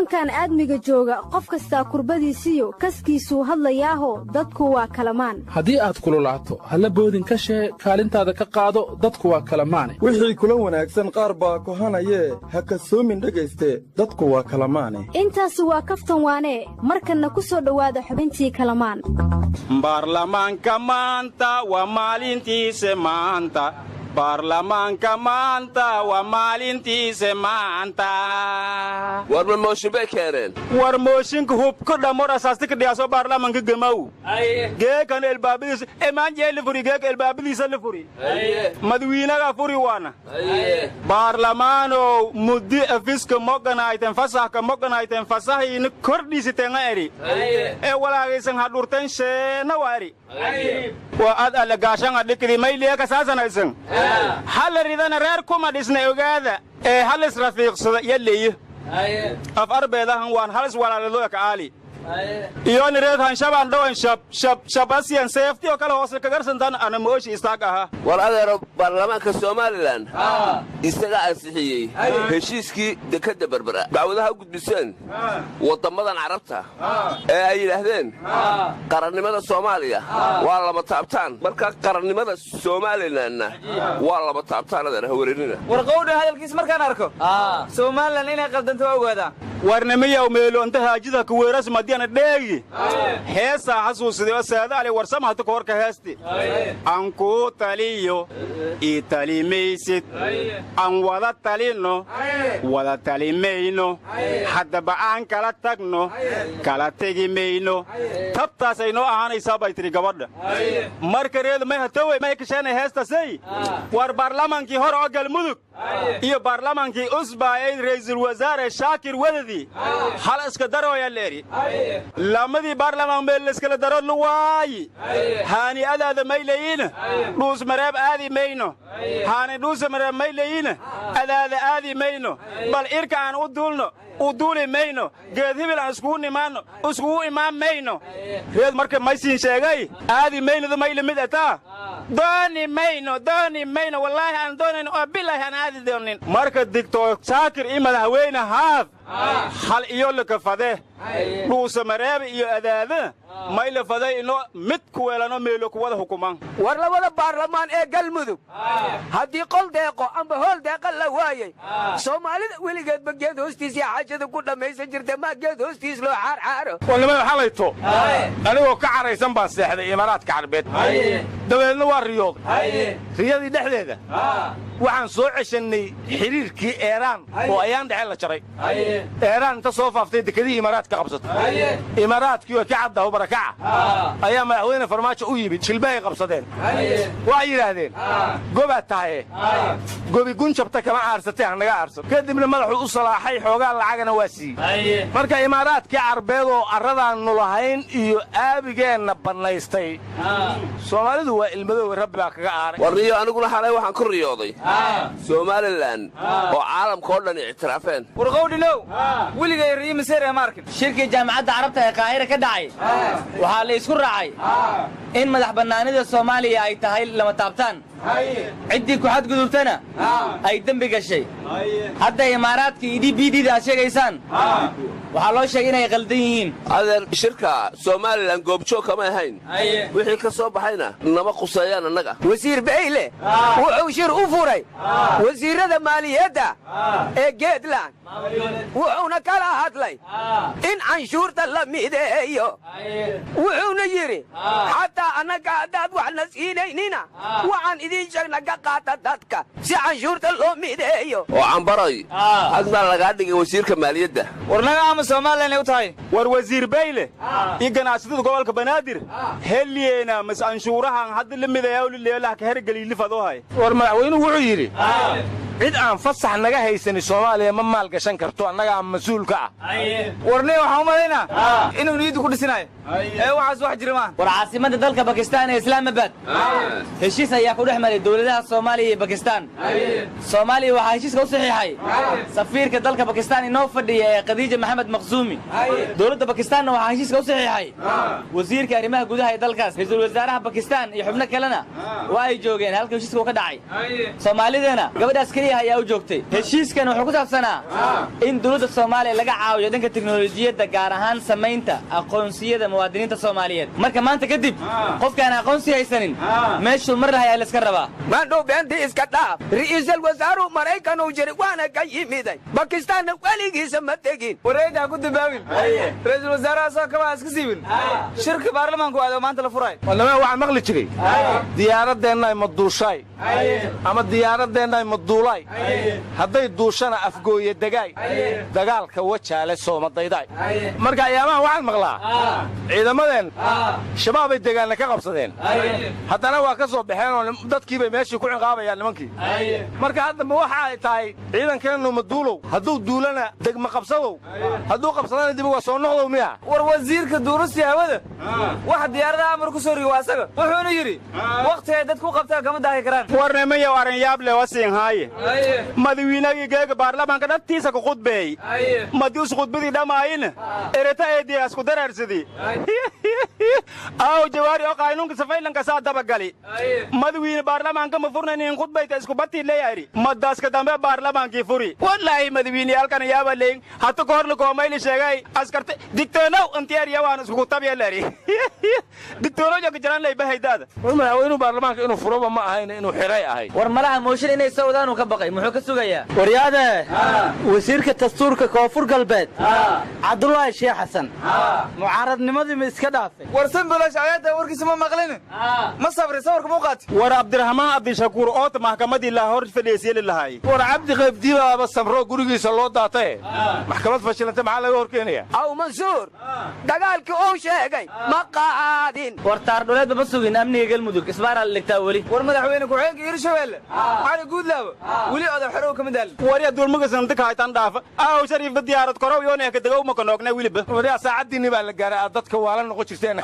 koonkan aadmiga jooga qof kasta kurbadiisiyo kaskiisuu hadlayaaho dadku waa Kalamaan. haddii aad kululaato halla boodin ka shee kaalintaada ka qaado dadku waa Kalamaane. wixii kula wanaagsan qaar baa kohanayee ha kasoomin dhegayste dadku waa Kalamaane. intaasi waa kaftan waane markanna ku soo dhowaada xubintii Kalamaan. baarlamaanka maanta waa maalintiisa maanta. baarlamaanka maanta waa maalintiisa maanta. war ma mooshin bay keeneen. war mooshinka hubka dhamor asaastika dhiyaaso baarlamaanka gamaw. geekan elbaabadiisa emaan jeeli furi geeka elbaabadiisa la furi. madawiinaga furi waana. baarlamaanow muddi afiska moganayten fasahka moganayten fasahiina kordhiisitenga eri. ee walaagaysan hadhurten sheena waa eri. waa aad alla gaashanga dhikidi mayliya kasaasanaysan. hal ridana reer kuma dhisna ogaada ee hal israfiiqsada yaleeyo af arbeedahan waan halis walaalado ka aali iyo nireed han shaban dhawan shabasiyan safety oo kala hoos ka garsantan ana mooshi istaag aha war adeero baarlamaanka Soomaaliland isaga ansixiyay heshiiskii dekada Berbera dacwadaha gudbiseen wadamadan Carabta ee ay yiraahdeen qarannimada Soomaaliya waa laba taabtaan marka qarannimada Soomaaliland waa laba taabtaan adeer hawareerina war qowda hadalkiis markaan arko Soomaaliland inay qaldanto ogaada warnamiya meelo inta haajida ku weeras madiyana dheegi heesa xasuusiday saadaali warsamaha ta koorka heesti anku taliyo italimaysid an wada talino wada talimayno hadaba aan kala tagno kala tagi mayno tabtaas ay noo ahaanaysaa bay tiri gabadha marka reed may hataway may kashanay heestasay war baarlamaankii hore oo galmudug iyo baarlamaankii usbaayay ra'iisul wasaare Shaakir Wadadi hal iska daro yaa leeri lamadii baarlamaan meel iska daro luwaay haani adaada maylayina dhuus mareeb aadi mayno haani dhuus mareeb maylayina adaada aadi mayno bal irka aan u duulno u duuli mayno geed hibil aan isku nimaano isku imaan mayno reed marka maysiin sheegay aadi mayno mayle mid ataa dooni mayno wallahi aan doonayn oo billahi aan aadi doonin marka digto Shaakir madaxweyne haaf hal iyo la kafade dhuusa mareeb iyo adaada mayle faday ino mid ku weelano meelo ku wada hukuman war labada baarlamaan ee galmudug hadii qol deeqo amba hool deeqa la waayay Soomaalida weligeed bageed hoostiisa xaajada ku dhamaysan jirtay ma geed hoostiis loo xaar walba xalayto anigoo ka caraysan baan seexday Imaaraadka Carbeed daweedna waa riyood riyadii dhexdeeda waxaan soo ceshanay xiriirkii Iiraan oo ayaan dhaxal la jaray Iiraan inta soo faaftay dekadii Imaaraadka qabsatay Imaaraadkii oo ka cadda barakaca ayaa madaxweyne farmaajo u yimid shilbay qabsadeen waa yiraahdeen goba tahay gobi gunjabta kama aarsatay anaga aarso kadibna madaxu u salaaxay xoogaa lacagna waa sii marka Imaaraadka Carbeed oo aradan nulahayn iyo aabigeena banaystay Soomaalidu waa ilmadow rabbi baa kaga aaray wariyo aniguna xalay waxaan ku riyooday Soomaaliland oo caalamka oo dhan ictiraafeen warqowdinow wiligay riyo maseer markin shirkii jaamacadda Carabta ee Qaahira ka dhacay waxaa la isku raacay in madax banaanida Soomaaliya ay tahay lama taabtaan ciddii ku xadgudubtana ay dambi gashay hadda Imaaraadka IDBD-da sheegaysaan waxaa loo sheegay inay qaldan yihiin adeer shirka Soomaaliland goobjoog kama ahayn wixii ka soo baxayna nama quseeyaan annaga wasiir Bayle wuxuu shir u furay wasiirada maaliyadda ee Geedland wuxuuna kala hadlay in canshuurta la mideeyo wuxuuna yiri hatta anaga dad wax la siinayna waxaan idin sheegna ka qaata dadka si canshuurta loo mideeyo oo cambaray hadda laga dhigay wasiirka maaliyadda warnaga ama Soomaaliland ay u tahay war wasiir Bayle iyo ganacsatada gobolka Banaadir heliyena mas canshuurahan hadda la mideeyo leelaha ka hergalii lifadoohay war madaxweynuhu wuxuu yiri cid aan fasax naga haysan Soomaaliya ma maal gashan karto annaga mas'uulka ah warnay waxa u maleynaa inuu niid ku dhisanayo waxaas wax jira ma war caasimada dalka Pakistan ee Islamabad heshiis ayaa ku dhex maray dawladaha Soomaaliya iyo Pakistan Soomaaliya waxa heshiiska u saxiixay safiirka dalka Pakistan inoo fadhiya ee Khadija Maxamed Maqsuumi dawladda Pakistan waxa heshiiska u saxiixay wasiirka arrimaha gudaha ee dalkaas ra'iisul wasaaraha Pakistan iyo xubno kalena waa ay joogeen halka heshiiska ka dhacay Soomaalidana gabadhaas kaliya ayaa u joogtay heshiiskan wuxuu ku saabsanaa in dawladda Soomaaliya laga caawiyo dhanka tiknoolajiyada gaar ahaan samaynta aqoonsiyada muwaadiniinta Soomaaliyeed marka maanta kadib qofkaan aqoonsi haysanin meeshuu mar lahayaa la iska rabaa maandhow beentii iska dhaaf ra'iisul wasaaruhu Maraykan uu jiray waana ka yimiday Pakistan waligiisa ma tegin wareeda ku dabaawin ra'iisul wasaaraha soo kaba iska siibin shirka baarlamaanku aad maanta la furay wallaahi waxaan maqli jiray diyaaradeenna ma duushay ama diyaaradeenna ma duulay hadday duushana afgooye dagaalka wajaale Soomadayday marka ayaamaha waxaan maqlaa ciidamadeen shabaab ay deegaanka ka qabsadeen haddana waa ka soo baxeen oo dadkii bay meeshii ku ciqaabayaan nimankii marka hadda ma waxa ay tahay ciidankeenu ma duulow hadduu duulana degma qabsadow hadduu qabsadana dib uga soo noqdow miya war wasiirka duulista hawada wax diyaaradaha amar ku soo riyo asaga wuxuuna yiri waqti ay dadku qabtaan kama daahi karaan warnamaya waran yaab leh wasiin haaye madawiinaga geega baarlamaanka dadtiisa ku qudbeey madius qudbadii dhamaayina ereta eedii asku dararsadii aw jawaari oo qaanunka safaylanka saa dabagali madawiina baarlamaanka ma furnayn qudbayta isku bati leeyari madaaska dambe baarlamaankii furi wallahi madawiina halkan yaaba leen hatta ka hor la koomayli sheegay askarta digtoonow antiyaar yawaan isku tabiya leeri digtoonow ka jiraan lay bahaydaada madaxweynuhu baarlamaanka inuu furoba ma ahayn inuu xiray ahay war malaha mooshin inay sawdaan ka baqay muxuu ka sugayaa waryaade wasiirka dastuurka koonfur galbeed Cabdullaahi Sheekh Xasan mucaaradnimadii ma iska dhaafay warsan balash ayada warkiisa ma maqlin ma sabri sawirka muuqaat war Abdiraxmaan Abdishakuur oo maxkamadii la hor fadhiisay lahaay war Cabdi qaybtii baaba sabro gurigiisa loo daatay maxkamad fashilanta maxaa laga horkeenaya aw Mansuur dagaalkii uu sheegay ma qaadin war taar dhuleed ma sugin amniga galmudug isbaaral ligtaa wali war madaxweyne ku xigeenka Hirshabeelle xali guudlaabo wali odax xiro ka midal war ya dulmaga sanad ka haytan dhaafa aw shariif diyaarad korow yoona ka dagow ma konoogna wiliba war ya saacadii baa la gaaray dadka waa la noqon jirteen